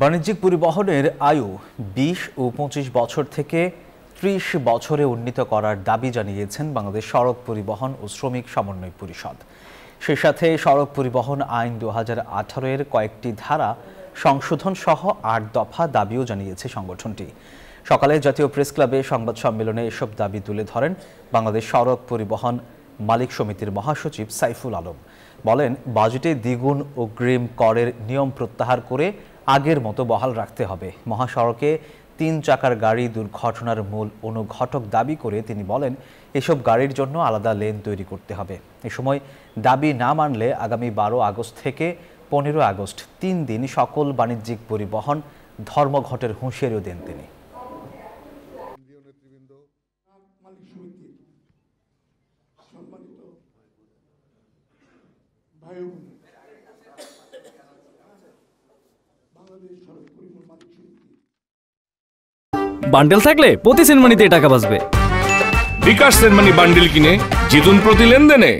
বাণিজ্যিক পরিবহনের আয়ু ২০ ও ২৫ বছর থেকে ৩০ বছরে উন্নীত করার দাবি জানিয়েছেন বাংলাদেশ সড়ক পরিবহন ও শ্রমিক সমন্বয় পরিষদ। সেই সাথে সড়ক পরিবহন আইন ২০১৮ এর কয়েকটি ধারা সংশোধন সহ ৮ দফা দাবিও জানিয়েছে সংগঠনটি। সকালে জাতীয় প্রেস ক্লাবে সংবাদ সম্মেলনে এসব দাবি তুলে ধরেন বাংলাদেশ সড়ক পরিবহন মালিক সমিতির মহাসচিব সাইফুল আলম। বলেন, বাজেটে দ্বিগুণ অগ্রিম করের নিয়ম প্রত্যাহার করে আগের মতো বহাল রাখতে হবে। মহাসড়কে ৩ চাকার গাড়ি দুর্ঘটনার মূল অনুঘটক দাবি করে তিনি বলেন, এসব গাড়ির জন্য আলাদা লেন তৈরি করতে হবে। এ সময় দাবি না মানলে আগামী ১২ আগস্ট থেকে ১৫ আগস্ট ৩ দিন সকল বাণিজ্যিক পরিবহন ধর্মঘটের হুঁশিয়ারিও দেন তিনি। বান্ডেল থাকলে প্রতি সেনমানিতে টাকা বাঁচবে। বিকাশ সেনমানি বান্ডেল কিনে জিতুন প্রতি লেনদেনে।